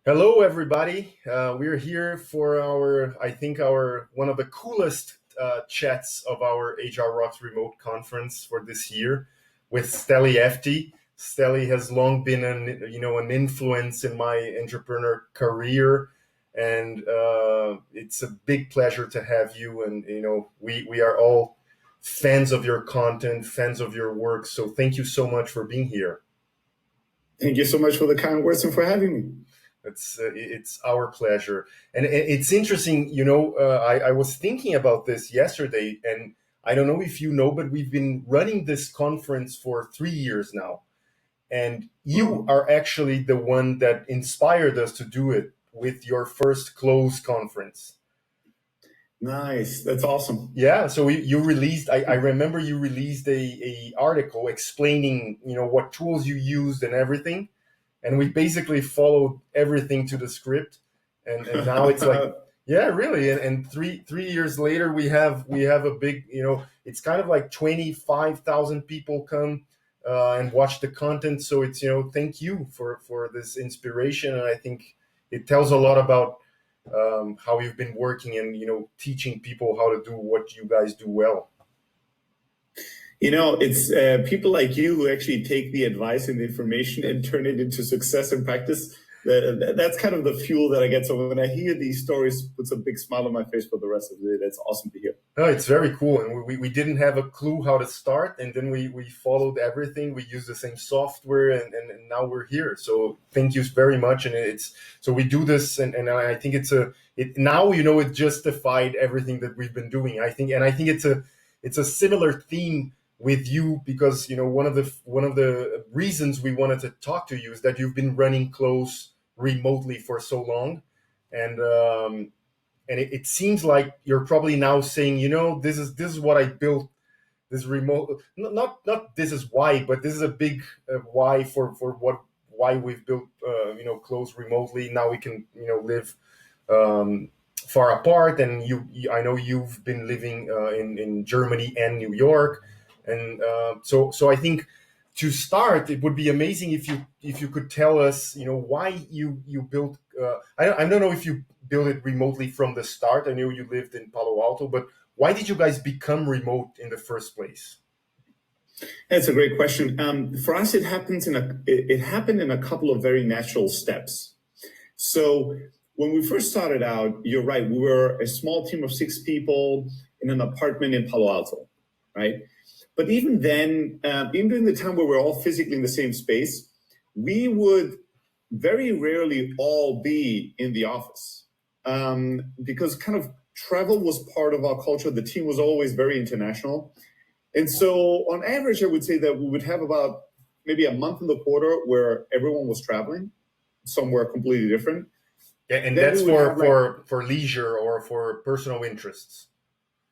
Hello, everybody. We're here for our one of the coolest chats of our HR Rocks remote conference for this year with Steli Efti. Steli has long been an influence in my entrepreneur career, and it's a big pleasure to have you. And we are all fans of your content, fans of your work. So thank you so much for being here. Thank you so much for the kind words and for having me. It's our pleasure, and it's interesting. I was thinking about this yesterday, and I don't know if you know, but we've been running this conference for 3 years now, and you are actually the one that inspired us to do it with your first close conference. Nice, that's awesome. Yeah, so you released. I remember you released a article explaining what tools you used and everything, and we basically followed everything to the script, and now it's like yeah, really, and three years later we have a big, it's kind of like 25,000 people come and watch the content. So it's, thank you for this inspiration, and I think it tells a lot about how you've been working and teaching people how to do what you guys do well. It's people like you who actually take the advice and the information and turn it into success and practice. That's kind of the fuel that I get. So when I hear these stories, it puts a big smile on my face for the rest of the day. That's awesome to hear. No, it's very cool. And we didn't have a clue how to start. And then we followed everything. We used the same software, and now we're here. So thank you very much. And so we do this, and I think now, it justified everything that we've been doing. I think it's a similar theme with you, because one of the reasons we wanted to talk to you is that you've been running close remotely for so long, and it seems like you're probably now saying, this is what I built, this remote, not this is why, but this is a big why for why we've built close remotely. Now we can live far apart, and I know you've been living in Germany and New York, and so I think, to start, it would be amazing if you could tell us, why you built. I don't know if you built it remotely from the start. I know you lived in Palo Alto, but why did you guys become remote in the first place? That's a great question. For us, it happened in a couple of very natural steps. So when we first started out, you're right, we were a small team of 6 people in an apartment in Palo Alto, right? But even then, even during the time where we're all physically in the same space, we would very rarely all be in the office, because kind of travel was part of our culture. The team was always very international. And so on average, I would say that we would have about maybe a month in the quarter where everyone was traveling somewhere completely different. Yeah, and then that's for leisure or for personal interests.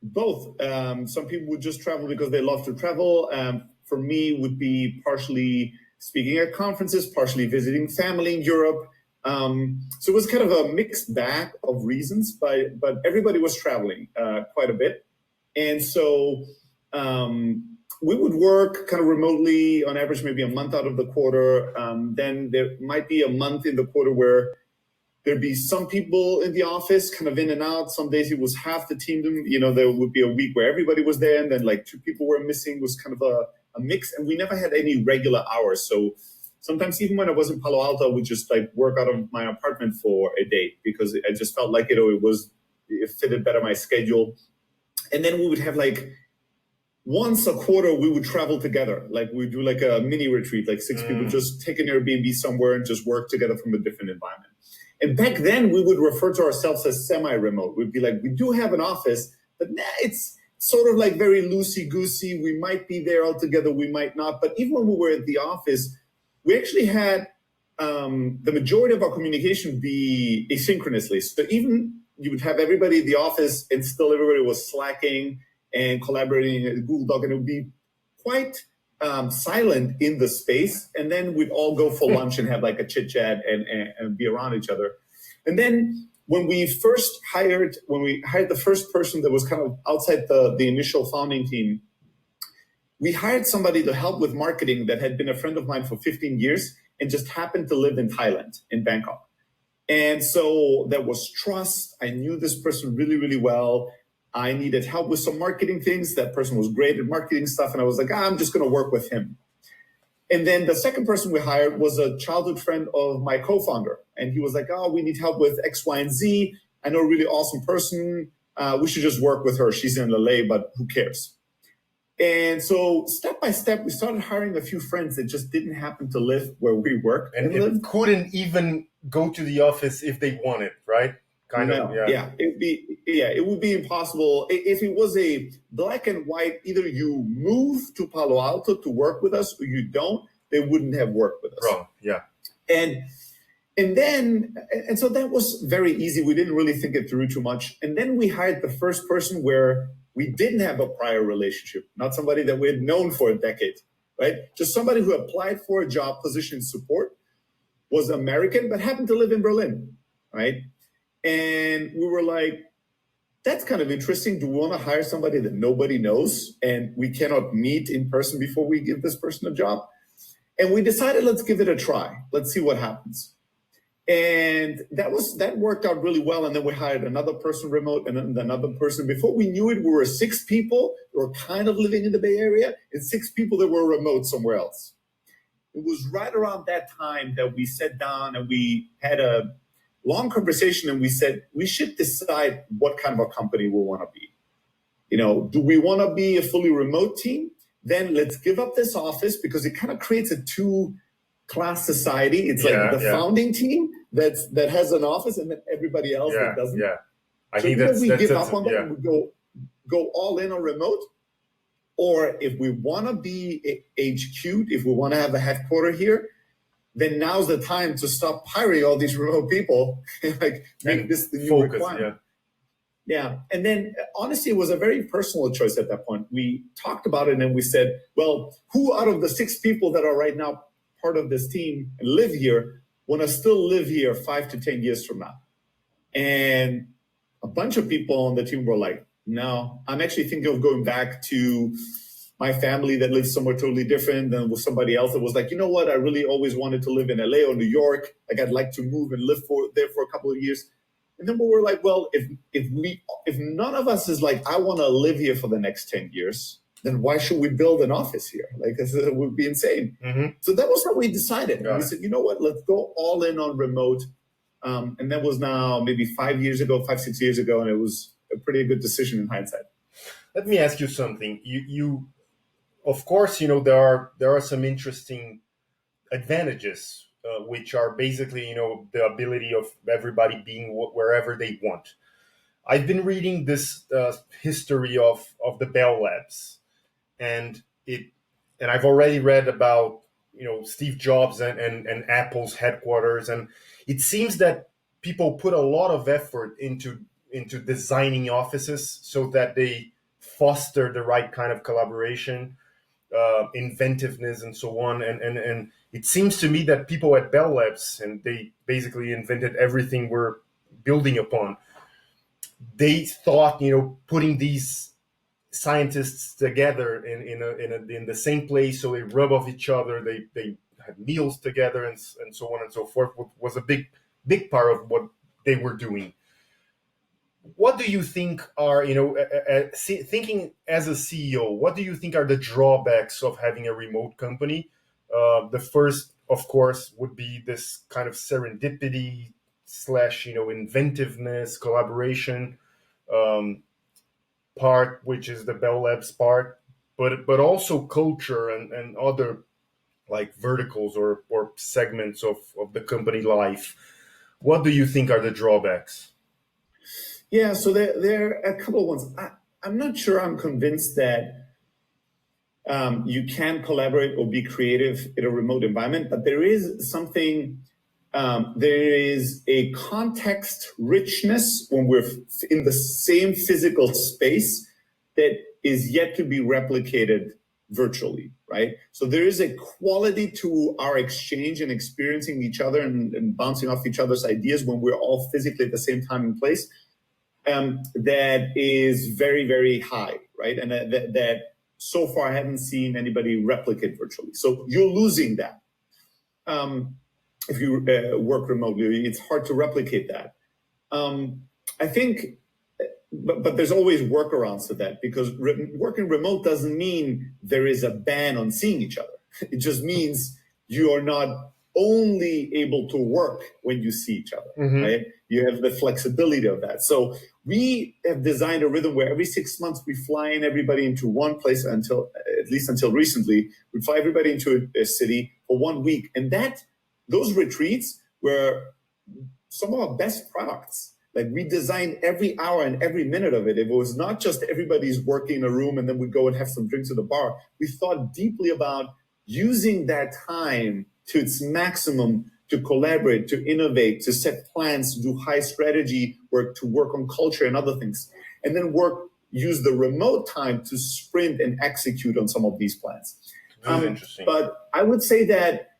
Both. Some people would just travel because they love to travel. For me, would be partially speaking at conferences, partially visiting family in Europe. So it was kind of a mixed bag of reasons, but everybody was traveling quite a bit. And so we would work kind of remotely on average, maybe a month out of the quarter. Then there might be a month in the quarter where there'd be some people in the office kind of in and out. Some days it was half the team. There would be a week where everybody was there, and then like 2 people were missing. It was kind of a mix, and we never had any regular hours. So sometimes even when I was in Palo Alto, I would just like work out of my apartment for a day because I just felt like it fitted better my schedule. And then we would have like once a quarter, we would travel together. Like we'd do like a mini retreat, like 6 people just take an Airbnb somewhere and just work together from a different environment. And back then, we would refer to ourselves as semi-remote. We'd be like, we do have an office, but it's sort of like very loosey-goosey. We might be there all together, we might not. But even when we were at the office, we actually had the majority of our communication be asynchronously. So even you would have everybody in the office and still everybody was slacking and collaborating in Google Doc, and it would be quite silent in the space, and then we'd all go for lunch and have like a chit chat and be around each other. And then when we hired the first person that was kind of outside the initial founding team, we hired somebody to help with marketing that had been a friend of mine for 15 years and just happened to live in Thailand, in Bangkok. And so there was trust. I knew this person really, really well. I needed help with some marketing things. That person was great at marketing stuff. And I was like, I'm just going to work with him. And then the second person we hired was a childhood friend of my co-founder. And he was like, oh, we need help with X, Y, and Z. I know a really awesome person. We should just work with her. She's in LA, but who cares? And so step by step, we started hiring a few friends that just didn't happen to live where we work. And it couldn't even go to the office if they wanted, right? It would be impossible. If it was a black and white, either you move to Palo Alto to work with us or you don't, they wouldn't have worked with us. Wrong. Yeah. And so that was very easy. We didn't really think it through too much. And then we hired the first person where we didn't have a prior relationship, not somebody that we had known for a decade, right? Just somebody who applied for a job position in support, was American, but happened to live in Berlin, right? And we were like, that's kind of interesting. Do we want to hire somebody that nobody knows and we cannot meet in person before we give this person a job? And we decided, let's give it a try. Let's see what happens. And that worked out really well. And then we hired another person remote and then another person. Before we knew it, we were 6 people who were kind of living in the Bay Area and 6 people that were remote somewhere else. It was right around that time that we sat down and we had a long conversation and we said, we should decide what kind of a company we want to be. Do we want to be a fully remote team? Then let's give up this office because it kind of creates a 2-class society. It's like the founding team that has an office and then everybody else that doesn't. Yeah. I think we give up on that and we go all in on remote. Or if we want to be HQ'd, if we want to have a headquarter here, then now's the time to stop hiring all these remote people and make this the new requirement. Yeah. And then honestly, it was a very personal choice at that point. We talked about it and we said, well, who out of the 6 people that are right now part of this team and live here want to still live here 5 to 10 years from now? And a bunch of people on the team were like, no, I'm actually thinking of going back to my family that lives somewhere totally different than with somebody else that was like, you know what, I really always wanted to live in LA or New York. I'd like to move and live there for a couple of years. And then we were like, well, if none of us is like, I want to live here for the next 10 years, then why should we build an office here? It would be insane. Mm-hmm. So that was how we decided. We said, you know what, let's go all in on remote. And that was now maybe 5, 6 years ago. And it was a pretty good decision in hindsight. Let me ask you something. You of course, there are some interesting advantages, which are basically, the ability of everybody being wherever they want. I've been reading this history of the Bell Labs, and I've already read about Steve Jobs and Apple's headquarters, and it seems that people put a lot of effort into designing offices so that they foster the right kind of collaboration, inventiveness, and so on. And it seems to me that people at Bell Labs, and they basically invented everything we're building upon. They thought, putting these scientists together in the same place, so they rub off each other. They had meals together, and so on and so forth. Was a big part of what they were doing. What do you think are, thinking as a CEO, what do you think are the drawbacks of having a remote company? The first, of course, would be this kind of serendipity / inventiveness, collaboration part, which is the Bell Labs part, but also culture and other like verticals or segments of the company life. What do you think are the drawbacks? Yeah, so there are a couple of ones. I'm not sure I'm convinced that you can collaborate or be creative in a remote environment, but there is something, there is a context richness when we're in the same physical space that is yet to be replicated virtually, right? So there is a quality to our exchange and experiencing each other and bouncing off each other's ideas when we're all physically at the same time and place. That is very, very high, right? And that so far I haven't seen anybody replicate virtually. So you're losing that. if you work remotely. It's hard to replicate that. I think, but there's always workarounds to that, because working remote doesn't mean there is a ban on seeing each other. It just means you are not only able to work when you see each other, right? You have the flexibility of that. So we have designed a rhythm where every 6 months we fly in everybody into one place, until at least until recently, we fly everybody into a city for 1 week. And those retreats were some of our best products. Like, we designed every hour and every minute of it. It was not just everybody's working in a room and then we'd go and have some drinks at the bar. We thought deeply about using that time to its maximum to collaborate, to innovate, to set plans, to do high strategy work, to work on culture and other things. And then use the remote time to sprint and execute on some of these plans. Interesting. But I would say that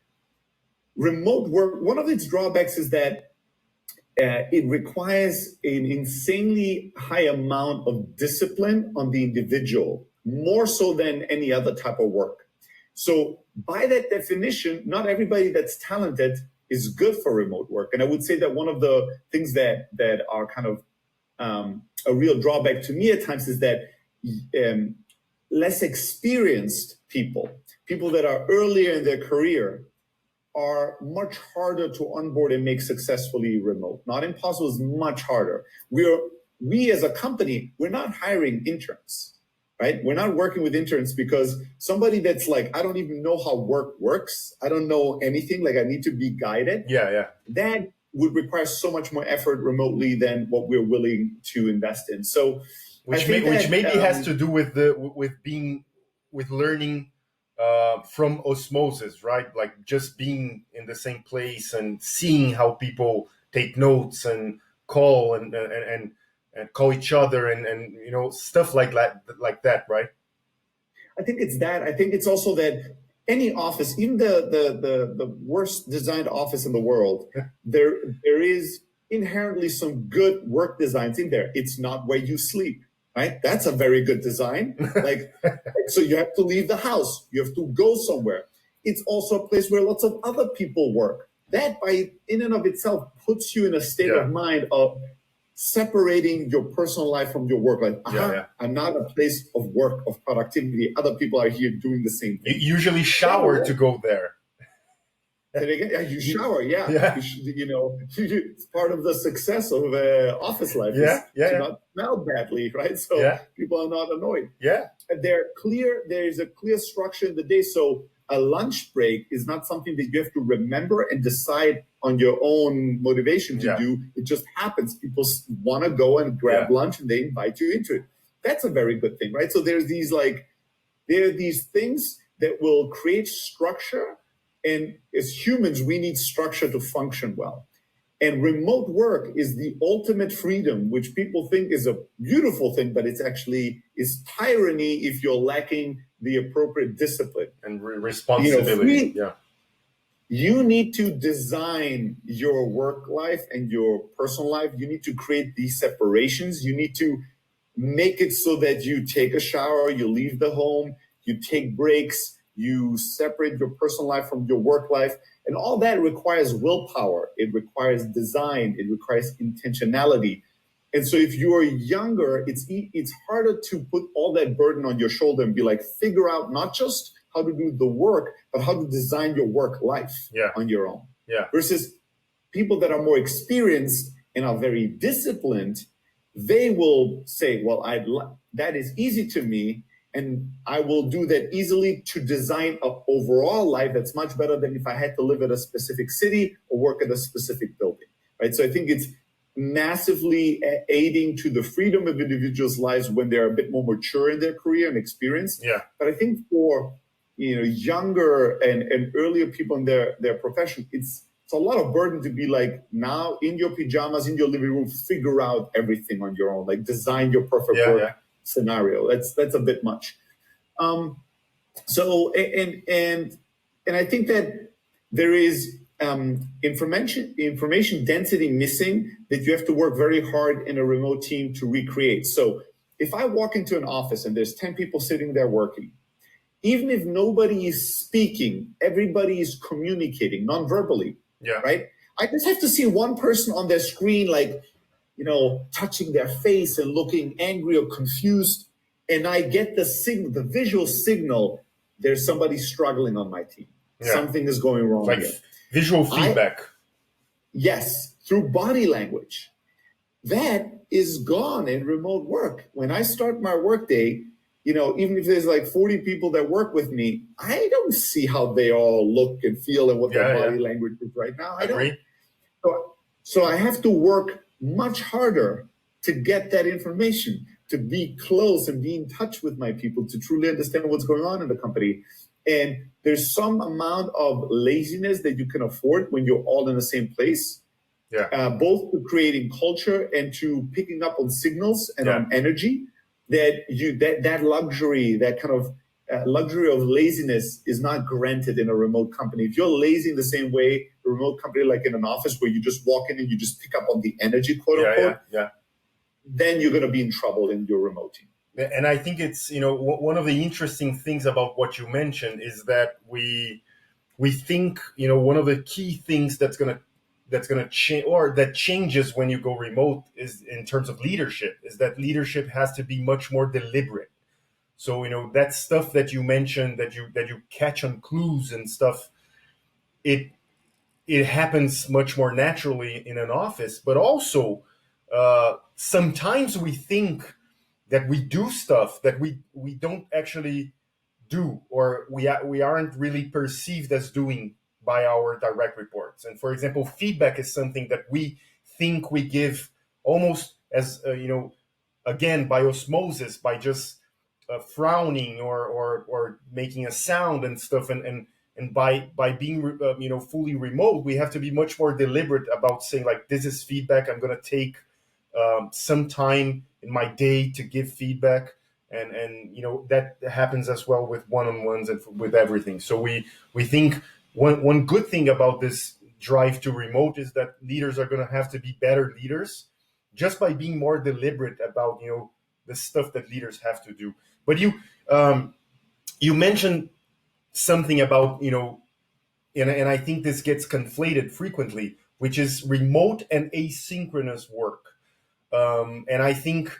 remote work, one of its drawbacks is that it requires an insanely high amount of discipline on the individual, more so than any other type of work. So by that definition, not everybody that's talented is good for remote work. And I would say that one of the things that are kind of a real drawback to me at times is that less experienced people that are earlier in their career, are much harder to onboard and make successfully remote. Not impossible, is much harder. We as a company, we're not hiring interns, right? We're not working with interns because somebody that's like, I don't even know how work works. I don't know anything. Like, I need to be guided. Yeah. That would require so much more effort remotely than what we're willing to invest in. So, which maybe has to do with learning from osmosis, right? Like, just being in the same place and seeing how people take notes and call and call each other and stuff like that, right? I think it's that. I think it's also that any office, even the worst designed office in the world, there is inherently some good work designs in there. It's not where you sleep. Right? That's a very good design. So you have to leave the house. You have to go somewhere. It's also a place where lots of other people work. That in and of itself puts you in a state of mind of separating your personal life from your work. Like, I'm not a place of work, of productivity. Other people are here doing the same thing. You usually shower to go there. You shower, it's part of the success of office life. To not smell badly, right? So people are not annoyed. There is a clear structure in the day. So a lunch break is not something that you have to remember and decide on your own motivation to do. It just happens. People want to go and grab lunch, and they invite you into it. That's a very good thing, right? So there are these things that will create structure. And as humans, we need structure to function well. And remote work is the ultimate freedom, which people think is a beautiful thing, but it's actually is tyranny if you're lacking the appropriate discipline and responsibility. You need to design your work life and your personal life. You need to create these separations. You need to make it so that you take a shower, you leave the home, you take breaks, you separate your personal life from your work life. And all that requires willpower. It requires design. It requires intentionality. And so if you're younger, it's harder to put all that burden on your shoulder and be like, figure out not just how to do the work, but how to design your work life on your own. Versus people that are more experienced and are very disciplined, they will say, well, that is easy to me. And I will do that easily to design an overall life that's much better than if I had to live at a specific city or work at a specific building, right? So I think it's massively aiding to the freedom of individuals' lives when they're a bit more mature in their career and experienced. But I think for younger and earlier people in their profession, it's a lot of burden to be like, now in your pajamas, in your living room, figure out everything on your own, like design your perfect work scenario. That's a bit much. So I think that there is information density missing that you have to work very hard in a remote team to recreate. So if I walk into an office and there's 10 people sitting there working, even if nobody is speaking, everybody is communicating non-verbally. Yeah. right? I just have to see one person on their screen, like, touching their face and looking angry or confused. And I get the signal, the visual signal, there's somebody struggling on my team. Yeah. Something is going wrong Like here. visual feedback. Yes, through body language. That is gone in remote work. When I start my workday, even if there's like 40 people that work with me, I don't see how they all look and feel and what their body language is right now. I Agree. don't. So I have to work much harder to get that information, to be close and be in touch with my people, to truly understand what's going on in the company. And there's some amount of laziness that you can afford when you're all in the same place. Yeah. Both to creating culture and to picking up on signals and on energy, that luxury, that kind of luxury of laziness is not granted in a remote company. If you're lazy in the same way, a remote company like in an office where you just walk in and you just pick up on the energy, quote unquote, then you're going to be in trouble in your remote team. And I think it's, one of the interesting things about what you mentioned is that we think, one of the key things that's going to change, or that changes when you go remote, is in terms of leadership, is that leadership has to be much more deliberate. So, that stuff that you mentioned, that you catch on clues and stuff, it happens much more naturally in an office. But also, sometimes we think that we do stuff that we don't actually do, or we aren't really perceived as doing by our direct reports. And for example, feedback is something that we think we give almost as again, by osmosis, by just frowning or making a sound and stuff. And by being fully remote, we have to be much more deliberate about saying, like, this is feedback. I'm going to take some time in my day to give feedback. And that happens as well with one-on-ones and with everything. So we think one good thing about this drive to remote is that leaders are going to have to be better leaders just by being more deliberate about the stuff that leaders have to do. But you mentioned something about and I think this gets conflated frequently, which is remote and asynchronous work. And I think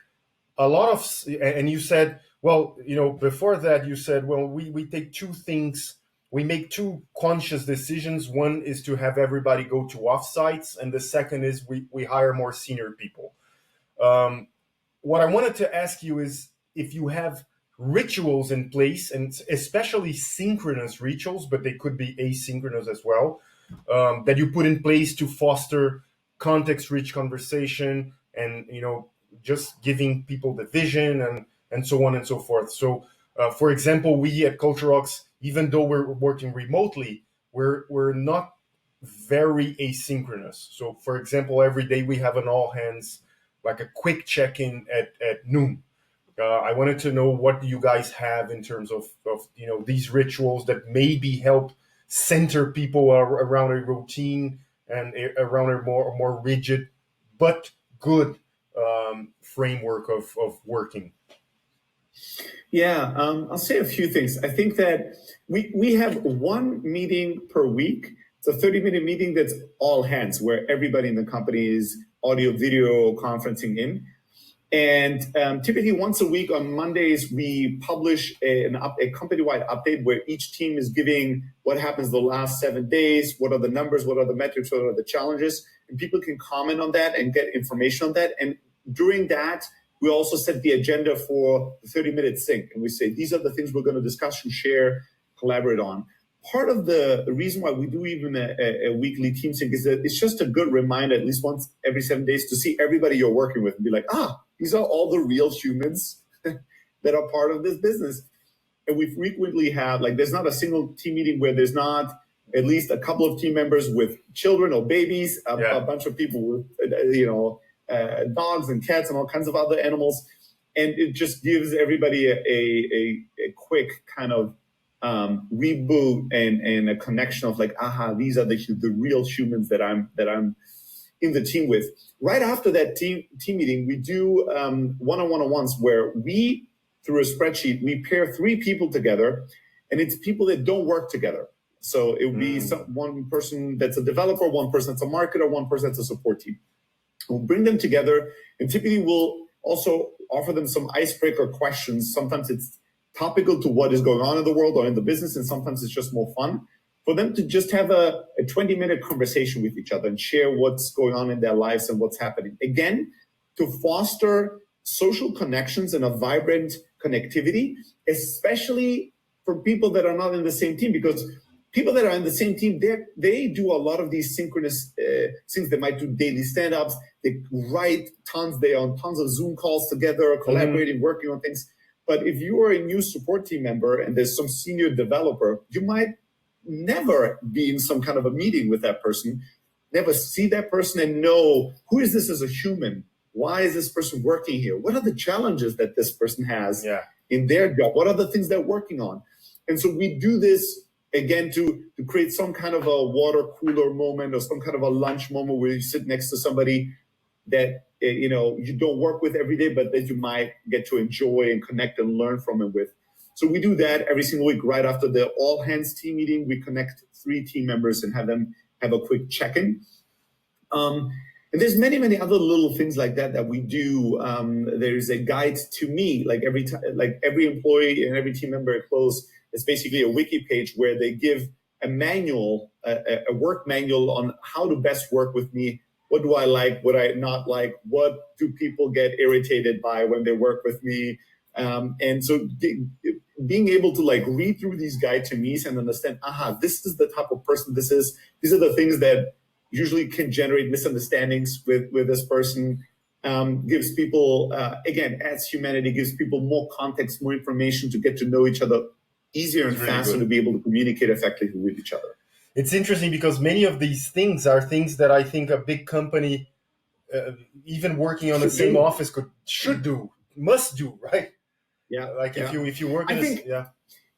a lot of, and you said, well, before that you said, well, we take two things, we make two conscious decisions. One is to have everybody go to offsites, and the second is we hire more senior people. What I wanted to ask you is if you have rituals in place, and especially synchronous rituals, but they could be asynchronous as well, that you put in place to foster context-rich conversation and just giving people the vision and so on and so forth. So, for example, we at CultureRocks, even though we're working remotely, we're not very asynchronous. So, for example, every day we have an all hands, like a quick check-in at noon. I wanted to know what you guys have in terms of these rituals that maybe help center people around a routine and around a more rigid but good framework of working. Yeah, I'll say a few things. I think that we have one meeting per week. It's a 30-minute meeting that's all hands, where everybody in the company is audio, video conferencing in. And typically once a week on Mondays, we publish a company-wide update where each team is giving what happens the last 7 days, what are the numbers, what are the metrics, what are the challenges, and people can comment on that and get information on that. And during that, we also set the agenda for the 30-minute sync, and we say, these are the things we're going to discuss and share, collaborate on. Part of the reason why we do even a weekly team sync is that it's just a good reminder, at least once every 7 days, to see everybody you're working with and be like, these are all the real humans that are part of this business. And we frequently have, there's not a single team meeting where there's not at least a couple of team members with children or babies, a bunch of people with, dogs and cats and all kinds of other animals. And it just gives everybody a quick kind of reboot and a connection of these are the real humans that I'm in the team with. Right after that team meeting, we do one-on-ones where we, through a spreadsheet, we pair 3 people together, and it's people that don't work together. So it would be one person that's a developer, one person that's a marketer, one person that's a support team. We'll bring them together, and typically we'll also offer them some icebreaker questions. Sometimes it's topical to what is going on in the world or in the business, and sometimes it's just more fun for them to just have a 20-minute conversation with each other and share what's going on in their lives and what's happening. Again, to foster social connections and a vibrant connectivity, especially for people that are not in the same team, because people that are in the same team, they do a lot of these synchronous things. They might do daily stand-ups. They write tons. They are on tons of Zoom calls together, collaborating, working on things. But if you are a new support team member and there's some senior developer, you might never be in some kind of a meeting with that person, never see that person and know, who is this as a human? Why is this person working here? What are the challenges that this person has in their job? What are the things they're working on? And so we do this, again, to create some kind of a water cooler moment or some kind of a lunch moment where you sit next to somebody that you don't work with every day, but that you might get to enjoy and connect and learn from and with. So we do that every single week. Right after the all hands team meeting, we connect 3 team members and have them have a quick check-in. And there's many, many other little things like that we do. There's a guide to me, like every employee and every team member at Close. It's basically a wiki page where they give a manual, a work manual on how to best work with me. What do I like? What I not like? What do people get irritated by when they work with me? And so being able to read through these guide to me's and understand, this is the type of person this is. These are the things that usually can generate misunderstandings with this person. Gives people, again, adds humanity, gives people more context, more information to get to know each other easier and faster, to be able to communicate effectively with each other. It's interesting because many of these things are things that I think a big company, even working on the same office, must do, right? Yeah. If you work in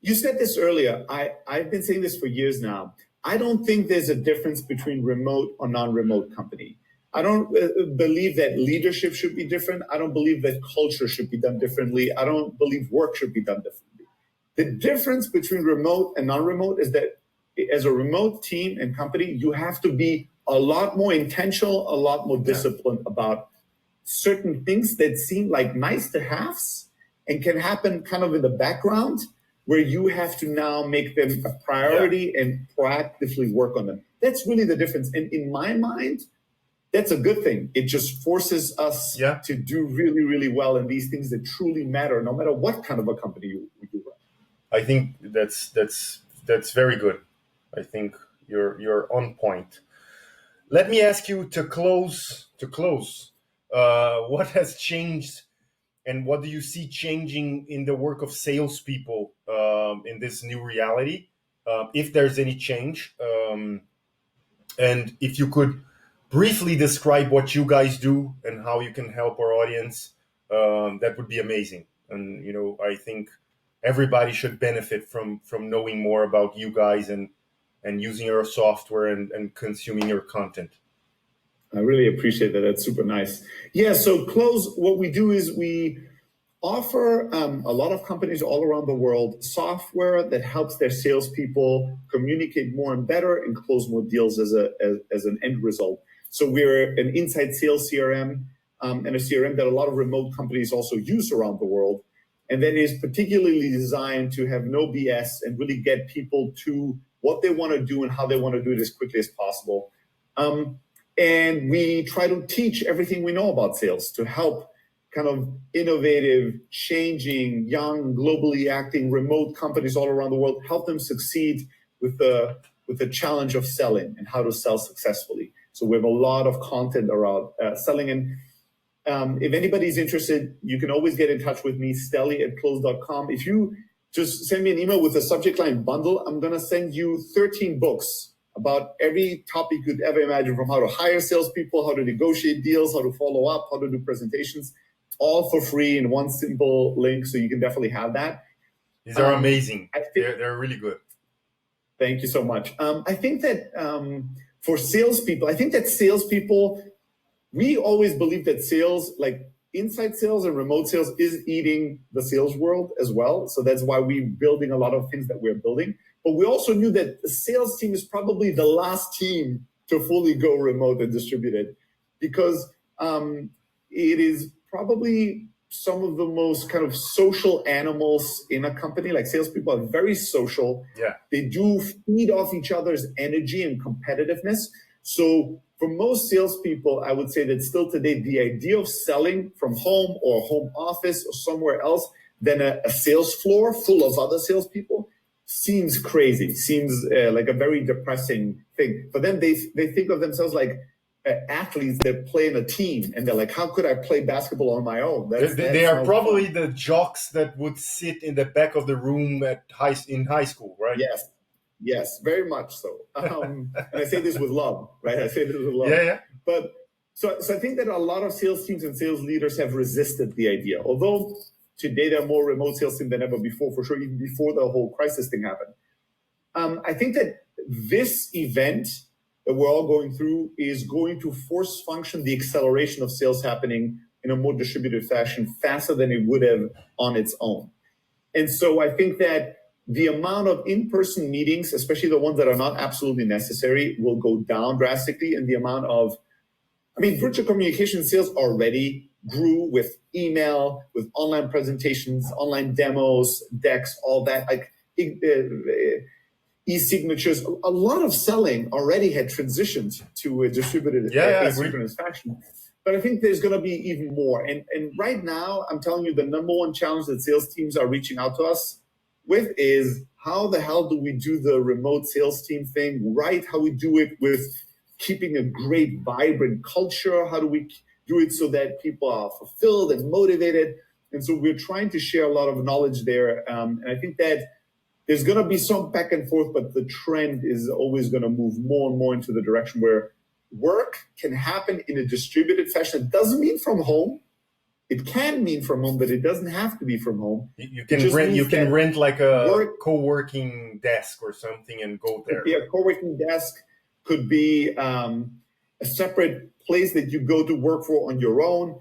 You said this earlier. I've been saying this for years now. I don't think there's a difference between remote or non-remote company. I don't believe that leadership should be different. I don't believe that culture should be done differently. I don't believe work should be done differently. The difference between remote and non-remote is that as a remote team and company, you have to be a lot more intentional, a lot more disciplined about certain things that seem like nice to haves and can happen kind of in the background, where you have to now make them a priority and proactively work on them. That's really the difference. And in my mind, that's a good thing. It just forces us to do really, really well in these things that truly matter, no matter what kind of a company you run. I think that's very good. I think you're on point. Let me ask you to close. What has changed, and what do you see changing in the work of salespeople in this new reality? If there's any change, and if you could briefly describe what you guys do and how you can help our audience, that would be amazing. And I think everybody should benefit from knowing more about you guys and using your software and consuming your content. I really appreciate that. That's super nice. Yeah, so Close, what we do is we offer a lot of companies all around the world software that helps their salespeople communicate more and better and close more deals as an end result. So we're an inside sales CRM and a CRM that a lot of remote companies also use around the world. And that is particularly designed to have no BS and really get people to what they want to do and how they want to do it as quickly as possible. And we try to teach everything we know about sales to help kind of innovative, changing, young, globally acting remote companies all around the world, help them succeed with the challenge of selling and how to sell successfully. So we have a lot of content around selling. And if anybody's interested, you can always get in touch with me, Steli@close.com. If you just send me an email with the subject line bundle, I'm going to send you 13 books about every topic you'd ever imagine, from how to hire salespeople, how to negotiate deals, how to follow up, how to do presentations, all for free in one simple link. So you can definitely have that. These are amazing. They're really good. Thank you so much. I think that for salespeople, we always believe that sales, like inside sales and remote sales, is eating the sales world as well. So that's why we're building a lot of things that we're building. But we also knew that the sales team is probably the last team to fully go remote and distributed, because it is probably some of the most kind of social animals in a company. Like salespeople are very social. Yeah. They do feed off each other's energy and competitiveness. So for most salespeople, I would say that still today, the idea of selling from home or home office or somewhere else than a sales floor full of other salespeople seems crazy, seems like a very depressing thing. For them, they think of themselves like athletes that play in a team, and they're like, how could I play basketball on my own? They are probably the jocks that would sit in the back of the room in high school, right? Yes, very much so. And I say this with love, right? I say this with love. Yeah. But so I think that a lot of sales teams and sales leaders have resisted the idea. Although today there are more remote sales teams than ever before, for sure, even before the whole crisis thing happened. I think that this event that we're all going through is going to force function the acceleration of sales happening in a more distributed fashion faster than it would have on its own. And so I think that the amount of in-person meetings, especially the ones that are not absolutely necessary, will go down drastically. And the amount of, virtual communication sales already grew with email, with online presentations, online demos, decks, all that, like e-signatures. A lot of selling already had transitioned to a distributed asynchronous fashion. But I think there's going to be even more. And right now, I'm telling you, the number one challenge that sales teams are reaching out to us with is, how the hell do we do the remote sales team thing right? How we do it with keeping a great, vibrant culture? How do we do it so that people are fulfilled and motivated? And so we're trying to share a lot of knowledge there. And I think that there's going to be some back and forth, but the trend is always going to move more and more into the direction where work can happen in a distributed fashion. It doesn't mean from home. It can mean from home, but it doesn't have to be from home. You can rent like a co-working desk or something and go there. Could be a co-working desk, could be a separate place that you go to work for on your own.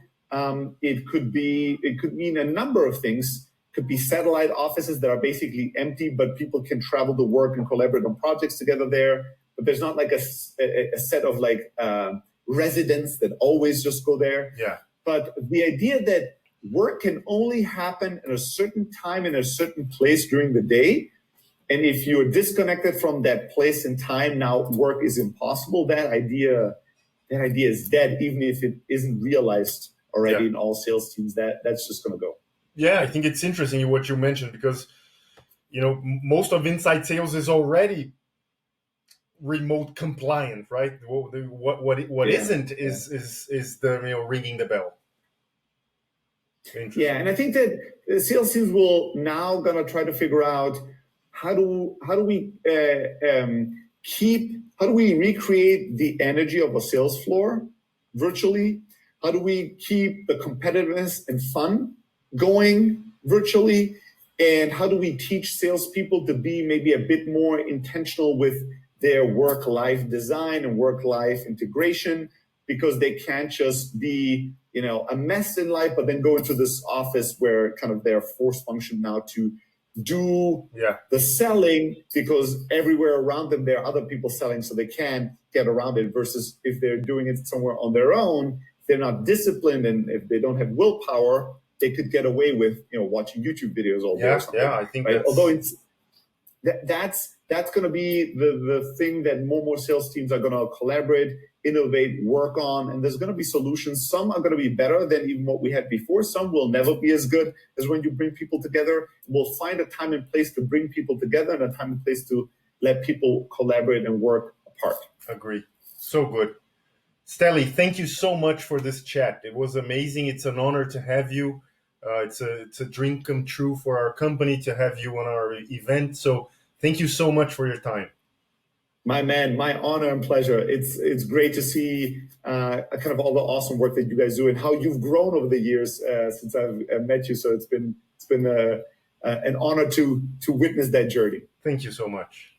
It could mean a number of things. It could be satellite offices that are basically empty, but people can travel to work and collaborate on projects together there. But there's not like a set of like residents that always just go there. Yeah. But the idea that work can only happen at a certain time in a certain place during the day, and if you're disconnected from that place and time, now work is impossible. That idea is dead, even if it isn't realized already in all sales teams. That's just going to go. Yeah, I think it's interesting what you mentioned, because most of inside sales is already remote compliant, right? What isn't is the ringing the bell. Yeah, and I think that the sales teams will now gonna try to figure out how do we recreate the energy of a sales floor virtually? How do we keep the competitiveness and fun going virtually? And how do we teach salespeople to be maybe a bit more intentional with their work-life design and work-life integration, because they can't just be, a mess in life, but then go into this office where kind of they're forced function now to do the selling, because everywhere around them there are other people selling, so they can't get around it. Versus if they're doing it somewhere on their own, they're not disciplined, and if they don't have willpower, they could get away with watching YouTube videos all day. I think right? Although that's going to be the thing that more sales teams are going to collaborate, innovate, work on, and there's going to be solutions. Some are going to be better than even what we had before. Some will never be as good as when you bring people together. We'll find a time and place to bring people together, and a time and place to let people collaborate and work apart. Agree. So good. Steli, thank you so much for this chat. It was amazing. It's an honor to have you. It's a dream come true for our company to have you on our event. So thank you so much for your time. My man, my honor and pleasure. It's great to see kind of all the awesome work that you guys do and how you've grown over the years since I've met you. So it's been an honor to witness that journey. Thank you so much.